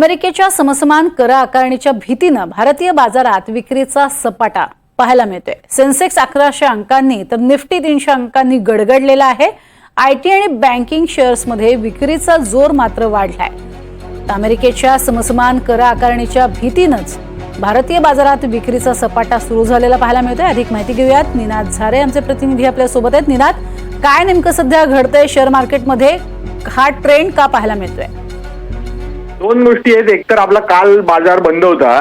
अमेरिकेच्या समसमान कर आकारणीच्या भीतीने भारतीय बाजारात विक्रीचा सपाटा पाहायला मिळतोय। सेन्सेक्स 1100 अंकांनी तर निफ्टी 300 अंकांनी गडगडलेला आहे। आयटी आणि बँकिंग शेअर्समध्ये विक्रीचा जोर मात्र वाढलाय। अमेरिकेच्या समसमान कर आकारणीच्या भीतीनेच भारतीय बाजारात विक्रीचा सपाटा सुरू झालेला पाहायला मिळतोय। अधिक माहिती घेऊयात, निनाद झारे आमचे प्रतिनिधी आपल्या सोबत आहेत। निनाद, काय नेमकं सध्या घडतंय शेअर मार्केटमध्ये? हा ट्रेंड का पाहायला मिळतोय? दोन गोष्टी आहेत। एक तर आपला काल बाजार बंद होता,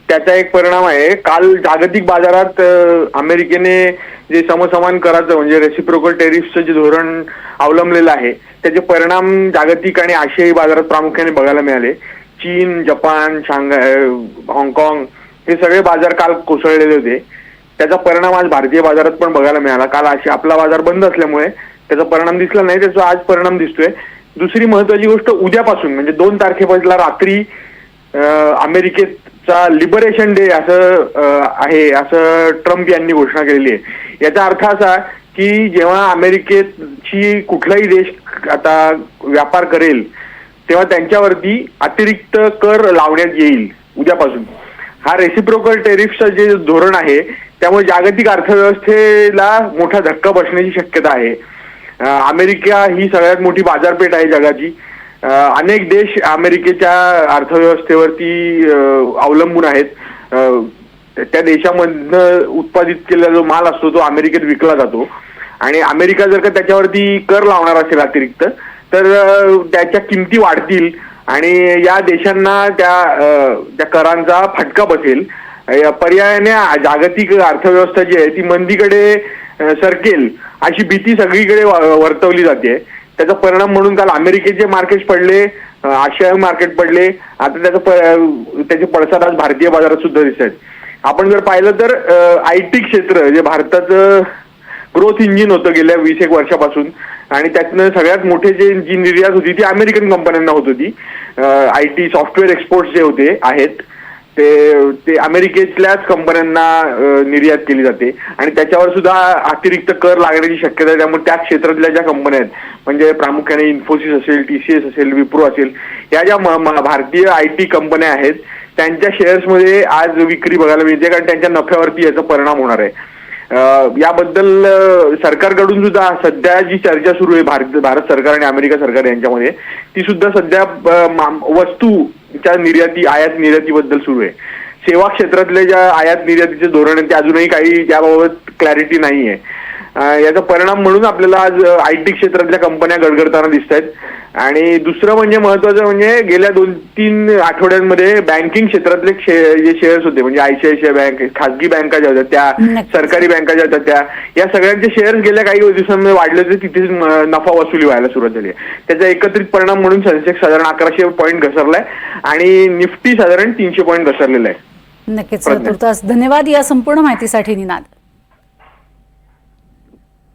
त्याचा एक परिणाम आहे। काल जागतिक बाजारात अमेरिकेने जे समसमान कराचं म्हणजे रेसिप्रोकल टेरिफचं जे धोरण अवलंबलेलं आहे त्याचे परिणाम जागतिक आणि आशियाई बाजारात प्रामुख्याने बघायला मिळाले। चीन, जपान, शांघाय, हाँगकाँग हे सगळे बाजार काल कोसळलेले होते। त्याचा परिणाम आज भारतीय बाजारात पण बघायला मिळाला। काल आपला बाजार बंद असल्यामुळे त्याचा परिणाम दिसला नाही, त्याचा आज परिणाम दिसतोय। दुसरी महत्वाची गोष्ट, उद्यापासून म्हणजे 2 तारखेपासून रात्री अमेरिकेचा लिबरेशन डे असं आहे असं ट्रम्प यांनी घोषणा केलेली आहे। याचा अर्थ असा की जेव्हा अमेरिकेची कुठलाही देश आता व्यापार करेल तेव्हा त्यांच्यावरती अतिरिक्त कर लावण्यात येईल उद्यापासून। हा रेसिप्रोकल टेरिफचं जे धोरण आहे त्यामुळे जागतिक अर्थव्यवस्थेला मोठा धक्का बसण्याची शक्यता आहे। अमेरिका ही सगळ्यात मोठी बाजारपेठ आहे जगाची। अनेक देश अमेरिकेच्या अर्थव्यवस्थेवरती अवलंबून आहेत। त्या देशामधनं उत्पादित केलेला जो माल असतो तो अमेरिकेत विकला जातो आणि अमेरिका जर का त्याच्यावरती कर लावणार असेल अतिरिक्त तर त्याच्या किमती वाढतील आणि या देशांना त्या करांचा फटका बसेल। पर्यायाने जागतिक अर्थव्यवस्था जी आहे ती मंदीकडे सरकेल अशी भीती सगळीकडे वर्तवली जाते। त्याचा परिणाम म्हणून काल अमेरिकेचे मार्केट पडले, आशियाई मार्केट पडले। आता त्याचे पडसाद आज भारतीय बाजारात सुद्धा दिसत आहेत। आपण जर पाहिलं तर आयटी क्षेत्र जे भारताचं ग्रोथ इंजिन होतं गेल्या 20-एक वर्षापासून आणि त्यातनं सगळ्यात मोठे जी निर्यात होती ती अमेरिकन कंपन्यांना होत होती। आयटी सॉफ्टवेअर एक्सपोर्ट्स जे होते आहेत ते अमेरिकेतल्याच कंपन्यांना निर्यात केली जाते आणि त्याच्यावर सुद्धा अतिरिक्त कर लागण्याची शक्यता आहे। त्यामुळे त्या क्षेत्रातल्या ज्या कंपन्या आहेत म्हणजे प्रामुख्याने इन्फोसिस असेल, TCS असेल, विप्रो असेल, या ज्या भारतीय आयटी कंपन्या आहेत त्यांच्या शेअर्समध्ये आज विक्री बघायला मिळते कारण त्यांच्या नफ्यावरती याचा परिणाम होणार आहे। याबद्दल सरकारकडून सुद्धा सध्या जी चर्चा सुरू आहे भारत सरकार आणि अमेरिका सरकार यांच्यामध्ये ती सुद्धा सध्या वस्तूच्या निर्याती आयात निर्यातीबद्दल सुरू आहे। सेवा क्षेत्रातले ज्या आयात निर्यातीचे धोरण आहे ते अजूनही काही त्याबाबत क्लॅरिटी नाही आहे। याचा परिणाम म्हणून आपल्याला आज आयटी क्षेत्रातल्या कंपन्या गडगडताना दिसत आहेत। आणि दुसरं म्हणजे महत्वाचं म्हणजे गेल्या 2-3 आठवड्यांमध्ये बँकिंग क्षेत्रातले जे शेअर्स होते म्हणजे ICICI बँक, खासगी बँका ज्या होत्या त्या, सरकारी बँका ज्या होत्या त्या, या सगळ्यांचे शेअर्स गेल्या काही दिवसांमध्ये वाढले होते। तिथेच नफा वसुली व्हायला सुरुवात झाली आहे। त्याचा एकत्रित परिणाम म्हणून सेन्सेक्स साधारण 1100 पॉईंट घसरलाय आणि निफ्टी साधारण 300 पॉईंट घसरलेला आहे। नक्कीच तुर्तास धन्यवाद या संपूर्ण माहितीसाठी निनाद।